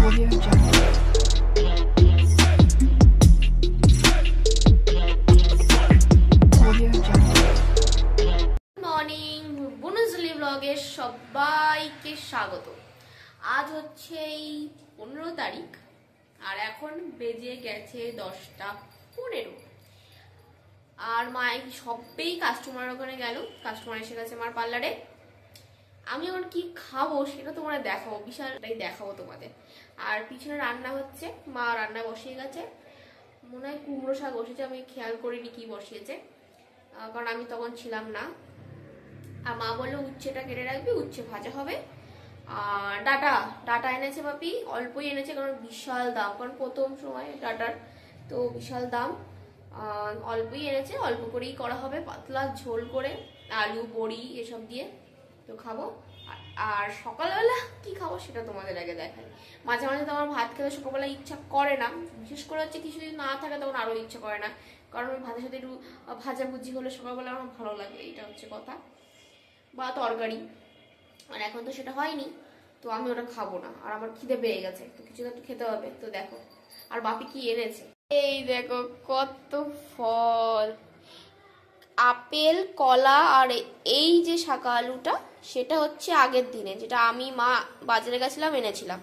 Morning বুনুজলি ব্লগে সবাইকে স্বাগত। আজ হচ্ছে 15 তারিখ আর এখন বেজে গেছে 10:15। আর মা সবেই কাস্টমার ওখানে গেল, কাস্টমার এসে গেছে আমার পার্লারে। আমি এখন কি খাবো সেটা তোমরা দেখাবো, বিশালটাই দেখাবো তোমাদের। আর পিছনে রান্না হচ্ছে, মা রান্না বসিয়ে গেছে, মনে হয় কুমড়ো শাক বসিয়েছে, আমি খেয়াল করিনি কি বসিয়েছে কারণ আমি তখন ছিলাম না। আর মা বললো উচ্ছেটা কেটে রাখবি, উচ্ছে ভাজা হবে। আর ডাটা এনেছে বাপি, অল্পই এনেছে কারণ বিশাল দাম, কারণ প্রথম সময় ডাটার তো বিশাল দাম। অল্পই এনেছে, অল্প করেই করা হবে, পাতলা ঝোল করে আলু বড়ি এসব দিয়ে তো খাবো। আর সকালবেলা কি খাবো সেটা তোমাদের আগে দেখাই। মাঝে মাঝে তো আমার ভাত খেতে সকালবেলা ইচ্ছা করে না, বিশেষ করে হচ্ছে কিছু যদি না থাকে তখন আরো ইচ্ছা করে না, কারণ ওই ভাতের সাথে একটু ভাজাভুজি হলে সকালবেলা আমার ভালো লাগে, এইটা হচ্ছে কথা, বা তরকারি। আর এখন তো সেটা হয়নি, তো আমি ওটা খাবো না। আর আমার খিদে পেয়ে গেছে, তো কিছু তো একটু খেতে হবে। তো দেখো আর বাপি কি এনেছে, এই দেখো কত ফল, আপেল কলা। আর এই যে শাকা আলুটা সেটা হচ্ছে আগের দিনে, যেটা আমি মা বাজারে গেছিলাম এনেছিলাম।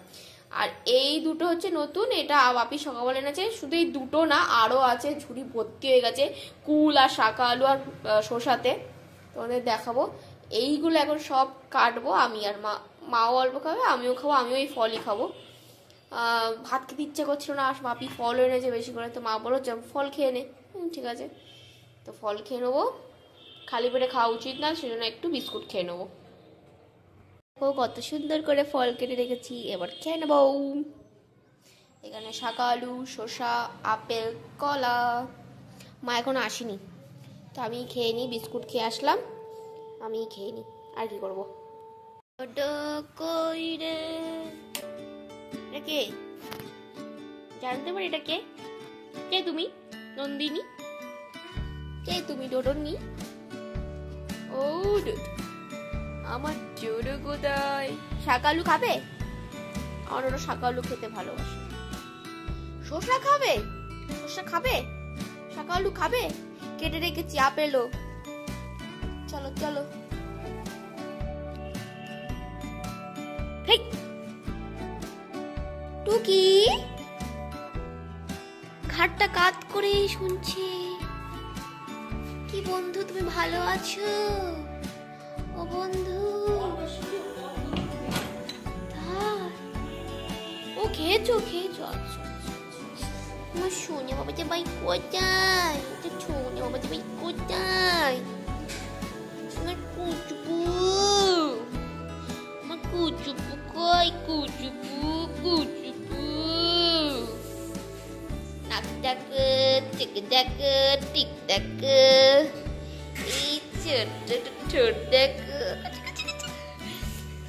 আর এই দুটো হচ্ছে নতুন, এটা বাপি সকালবেলা এনেছে। শুধু এই দুটো না, আরো আছে, ঝুড়ি ভর্তি হয়ে গেছে কুল আর শাকা আলু আর শসাতে, তোমাদের দেখাবো। এইগুলো এখন সব কাটবো আমি, আর মাও অল্প খাবে, আমিও খাবো, আমিও এই ফলই খাবো। ভাত খেতে ইচ্ছা করছিল না, আর বাপি ফল এনেছে বেশি করে, তো মা বলো ফল খেয়ে নে। ঠিক আছে, তো ফল খেয়ে নেবো, খালি পেটে খাওয়া উচিত না, সেজন্য একটু বিস্কুট খেয়ে নেবো। ও কত সুন্দর করে ফল কেটে রেখেছি, এবার খেয়ে নেবো। এখানে শাকা আলু, শসা, আপেল, কলা। মা এখন আসেনি, তো আমি খেয়ে নিই, বিস্কুট খেয়ে আসলাম, আমি খেয়ে নিই, আর কি করবো। কই রে, এটা কে? জানতে পারি এটা কে? কে তুমি? নন্দিনী? কে তুমি? ডোডনি? ও আমার জোড়ো কোথায়? শাকালু খাবে? আমার ওরা শাকালু খেতে ভালোবাসে। শসা খাবে? শসা খাবে? শাকালু খাবে? কেটে রেখেছি আপেলও। চলো চলো। টুকি ঘাটটা কাত করে শুনছে। কি বন্ধু, তুমি ভালো আছো? ও বন্ধু, ও খেয়েছো খেয়েছো। আমার সোনিয়া বাবা যে ভাই কোথায়? সোনিয়া বাবা যে ভাই কোথায়? আমার কুচুপু, আমার কুচুপু কই? কুচুপু কুচুপু নাক ডাক টিক ডাক টিক ডাক, এই ছোট ছোট ডাক,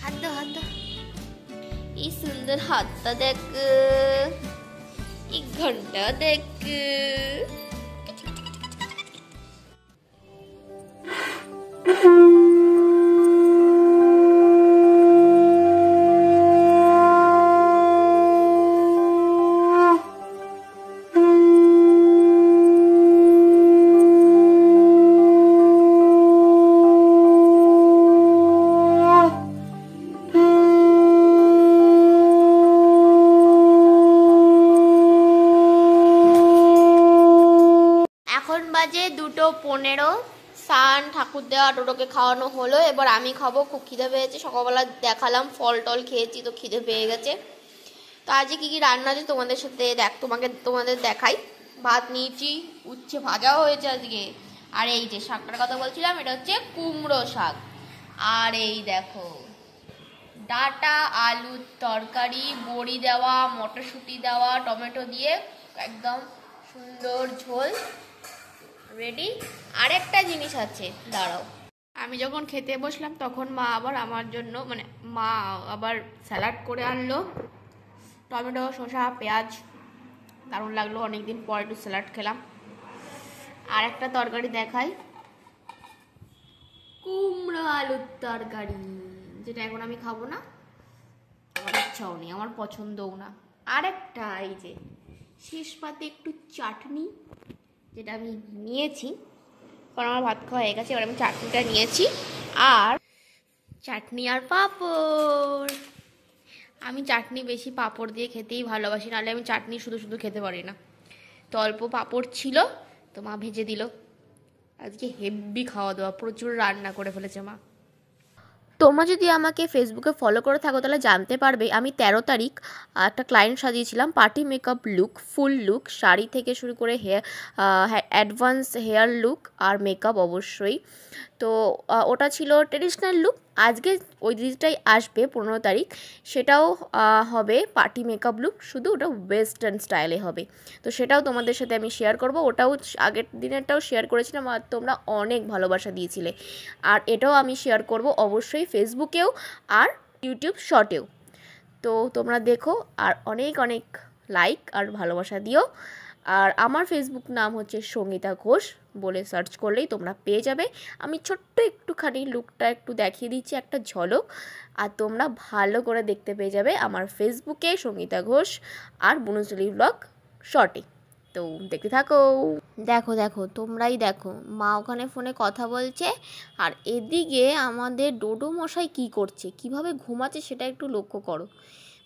হাত দাও হাত দাও, এই সুন্দর হাতটা দেখ, এই ঘন্টা দেখ। বাজে 2:15। স্নান ঠাকুর দেওয়া টোটোকে খাওয়ানো হলো, এবার আমি খাবো। খুব খিদে পেয়েছে, সকালবেলা দেখালাম ফল টল খেয়েছি, তো খিদে পেয়ে গেছে। তো আজকে কি কি রান্না আছে তোমাদের সাথে তোমাদের দেখাই। ভাত নিয়েছি, উচ্ছে ভাজাও হয়েছে আজকে। আর এই যে শাকটার কথা বলছিলাম, এটা হচ্ছে কুমড়ো শাক। আর এই দেখো ডাটা আলুর তরকারি, বড়ি দেওয়া, মটরশুঁটি দেওয়া, টমেটো দিয়ে একদম সুন্দর ঝোল রেডি। আরেকটা জিনিস আছে, দাঁড়াও। আমি যখন খেতে বসলাম তখন মা আবার আমার জন্য মা আবার স্যালাড করে আনলো, টমেটো শসা পেঁয়াজ, দারুণ লাগলো, অনেকদিন পর একটু স্যালাড খেলাম। আর একটা তরকারি দেখাই, কুমড়ো আলুর তরকারি, যেটা এখন আমি খাবো না, ইচ্ছাও নেই, আমার পছন্দও না। আর একটা এই যে শেষ পাতে একটু চাটনি, যেটা আমি নিয়েছি কারণ আমার ভাত খাওয়া হয়ে গেছে, এবার আমি চাটনিটা নিয়েছি। আর চাটনি আর পাঁপড়, আমি চাটনি বেশি পাঁপড় দিয়ে খেতেই ভালোবাসি, নাহলে আমি চাটনি শুধু শুধু খেতে পারি না। তো অল্প পাঁপড় ছিল, তো মা ভেজে দিল। আজকে হেভি খাওয়া দাওয়া, প্রচুর রান্না করে ফেলেছে মা। তোমরা যদি আমাকে ফেসবুকে ফলো করে থাকো তাহলে জানতে পারবে আমি 13 তারিখ একটা ক্লায়েন্ট সাজিয়েছিলাম party makeup look, full look, sari থেকে শুরু করে হেয়ার অ্যাডভান্স হেয়ার লুক আর মেকআপ অবশ্যই। তো ওটা ছিল ট্রেডিশনাল লুক। আজকে ওই দিনটাই আসবে 15 তারিখ, সেটাও হবে পার্টি মেকআপ লুক, শুধু ওটা ওয়েস্টার্ন স্টাইলে হবে। তো সেটাও তোমাদের সাথে আমি শেয়ার করব। ওটাও আগের দিনেরটাও শেয়ার করেছিলাম আর তোমরা অনেক ভালোবাসা দিয়েছিলে। আর এটাও আমি শেয়ার করব অবশ্যই ফেসবুকেও আর ইউটিউব শর্টেও। তো তোমরা দেখো আর অনেক অনেক লাইক আর ভালোবাসা দিও। আর আমার ফেসবুক নাম হচ্ছে সঙ্গীতা ঘোষ, বলে সার্চ করলেই তোমরা পেয়ে যাবে। আমি ছোট্ট একটুখানি লুকটা একটু দেখিয়ে দিচ্ছি, একটা ঝলক, আর তোমরা ভালো করে দেখতে পেয়ে যাবে আমার ফেসবুকে সঙ্গীতা ঘোষ আর বনশ্রী ব্লগ শর্টে। তো দেখতে থাকো। দেখো দেখো তোমরাই দেখো, মা ওখানে ফোনে কথা বলছে আর এদিকে আমাদের ডোডো মশাই কী করছে, কিভাবে ঘুমাচ্ছে সেটা একটু লক্ষ্য করো।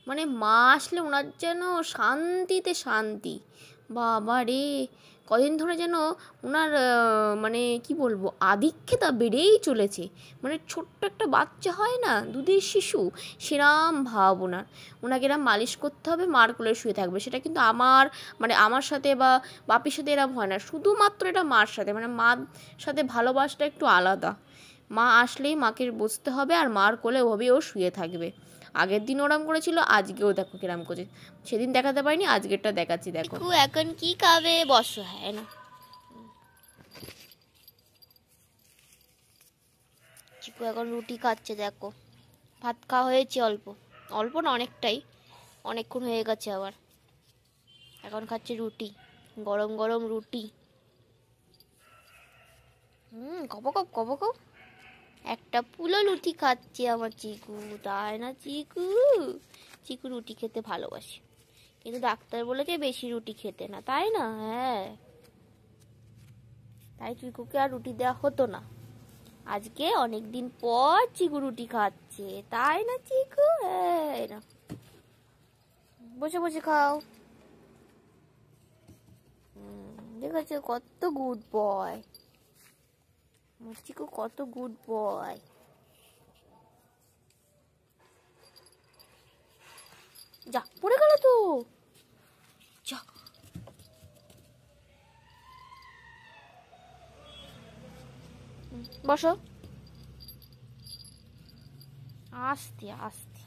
মানে মা আসলে ওনার যেন শান্তিতে শান্তি। বাবা রে, কদিন ধরে যেন ওনার মানে কি বলবো আধিক্যতা বেড়েই চলেছে। মানে ছোট্ট একটা বাচ্চা হয় না, দুধের শিশু, সেরাম ভাব ওনার। ওনাকে এরম মালিশ করতে হবে, মার কোলে শুয়ে থাকবে। সেটা কিন্তু আমার সাথে বা বাপির সাথে এরম হয় না, শুধুমাত্র এটা মার সাথে। মানে মার সাথে ভালোবাসাটা একটু আলাদা। মা আসলেই মাকে বসতে হবে আর মার কোলে ওভাবেই ও শুয়ে থাকবে। আগের দিন ওরাম করেছিল, আজকেও দেখো কিরাম করছে। সেদিন দেখাতে পারিনি, আজকেরটা দেখাচ্ছি দেখো। এখন কি খাবে, বসো। হ্যাঁ না, চিকু এখন রুটি খাচ্ছে দেখো। ভাত খাওয়া হয়েছে অল্প, অল্প না অনেকটাই, অনেকক্ষণ হয়ে গেছে। আবার এখন খাচ্ছে রুটি, গরম গরম রুটি। কপ কপ কপ কপ একটা পুলো রুটি খাচ্ছে আমার চিকু, তাই না চিকু? চিকু রুটি খেতে ভালোবাসে, কিন্তু ডাক্তার বলেছে বেশি রুটি খেতে না, তাই না? হ্যাঁ, তাই চিকুকে আর রুটি দেওয়া হতো না। আজকে অনেক দিন পর চিকু রুটি খাচ্ছে, তাই না চিকু? হ্যাঁ না, বসে বসে খাও। দেখেছো কত গুড বয়, চিকু কত গুড বয়। যা পড়ে গেল তো, যা। বসো, আস্তে আস্তে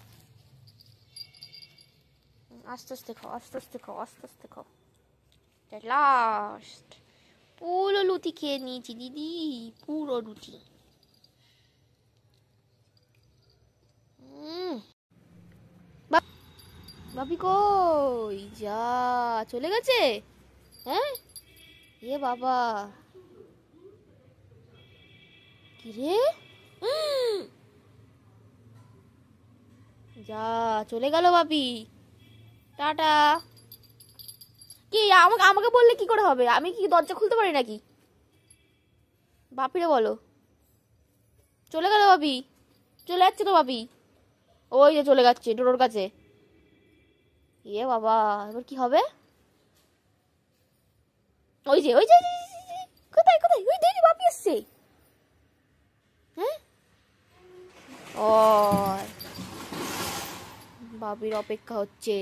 আস্তে আস্তে খাও, আস্তে আস্তে খাও, আস্তে আস্তে খাও। লাস্ট পুরো লুচি খেয়ে নিয়েছি দিদি, পুরো রুটি। বাপি কই, যা চলে গেছে? হ্যাঁ, এ বাবা, কি রে, যা চলে গেল বাপি, টাটা। কি আমাকে আমাকে বললে কি করে হবে? আমি কি দরজা খুলতে পারি নাকি? বাপিরে বলো, চলে গেল বাপি, চলে যাচ্ছে তো বাপি, ওই যে চলে যাচ্ছে ডোডোর কাছে। এ বাবা, এবার কি হবে? ওই যে ওই যে কোথায় কোথায়, ওই দেখি বাপি এসছে। হ্যাঁ, ও বাপির অপেক্ষা হচ্ছে।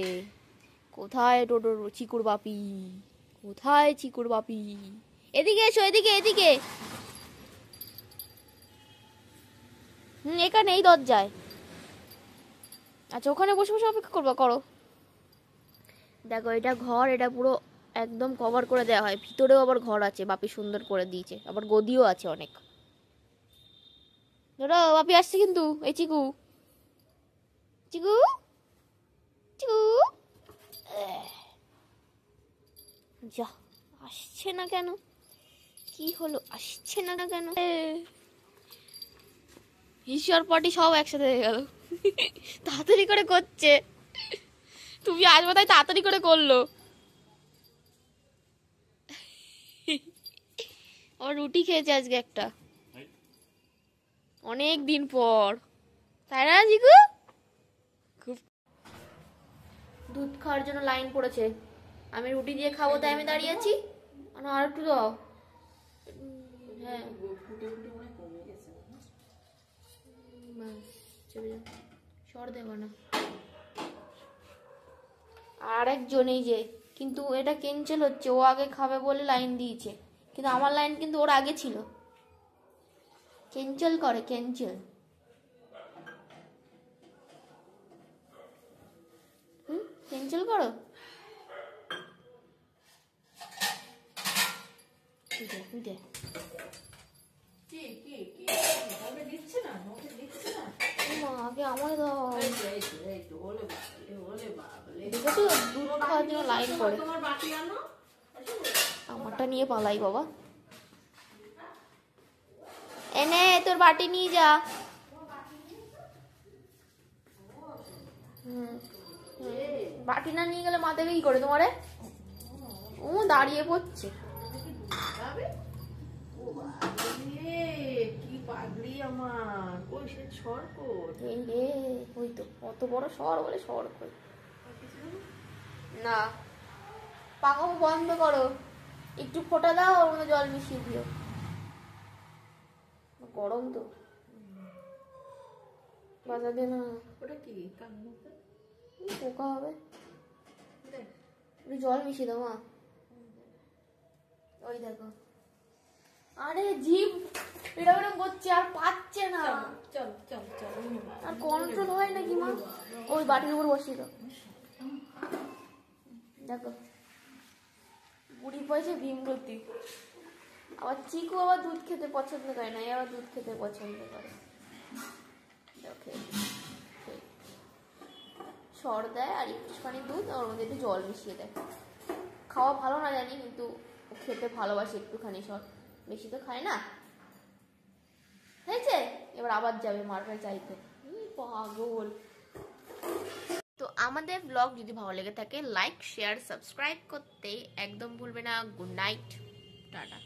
কোথায় ডোডোর চিকুর বাপি, কোথায় চিকুর বাপি? এদিকে এসো, এদিকে এদিকে। এখানে এই দরজায়। আচ্ছা, ওখানে বসে বসে অপেক্ষা করবো, করো। দেখো এটা ঘর, এটা পুরো একদম কভার করে দেওয়া হয়, ভিতরেও আবার ঘর আছে, বাপি সুন্দর করে দিয়েছে, আবার গদিও আছে অনেক। ধরো বাপি আসছে কিন্তু, এই চিকু, চিকু, চিকু, যা আসছে না কেন, কি হলো, আসছে না কেন? ঈশ্বর পার্টি সব একসাথে হয়ে গেল, তাড়াতাড়ি করে করছে। তুমি আসবো তাই তাড়াতাড়ি করে করলো। আমার রুটি খেয়েছে আজকে একটা, অনেক দিন পর, তাই না জিকু? খুব দুধ খাওয়ার জন্য লাইন পড়েছে, আমি রুটি দিয়ে খাবো তাই আমি দাঁড়িয়ে আছি। আর একটু দাও। হ্যাঁ সর দেবো না। আর একজন এই যে, কিন্তু এটা ক্যান্সেল হচ্ছে, ও আগে খাবে বলে লাইন দিয়েছে, কিন্তু আমার লাইন কিন্তু ওর আগে ছিল। ক্যান্সেল করে, ক্যান্সেল। ক্যান্সেল করো। আগে আমার দাও, দেখেছো দুধ খাওয়ার জন্য লাইন পড়ে। আমারটা নিয়ে পালাই বাবা, এনে তোর বাটি নিয়ে যা। বাটি না নিয়ে গেলে মা দেবে কি করে তোমারে? ও দাঁড়িয়ে পড়ছে। ওই তো অত বড় শহর বলে শহর কই না। পাখা বন্ধ করো, একটু ফোটা দাও, ওর মধ্যে জল মিশিয়ে দিও, গরম তো। বাজা দে না, ওটা কি পোকা হবে, একটু জল মিশিয়ে দাও মা। ওই দেখো, আরে জিভ এরকম করছে আর পাচ্ছে না, আর কন্ট্রোল হয় নাকি মা? ওই বাটির উপর বসিয়ে দাও। দেখো বুড়ি পয়সা ভীমরতি। আবার চিকু আবার দুধ খেতে পছন্দ করে না, আবার দুধ খেতে পছন্দ করে। সর দেয় আর একটুখানি দুধ, ওর মধ্যে একটু জল মিশিয়ে দেয়। খাওয়া ভালো না জানি, কিন্তু খেতে ভালোবাসে একটুখানি সর, বেশি তো খায় না। হয়েছে, এবার আবার যাবে মারবে চাইতে, পাগল। তো আমাদের ব্লগ যদি ভালো লেগে থাকে লাইক শেয়ার সাবস্ক্রাইব করতে একদম ভুলবে না। Good night, tata.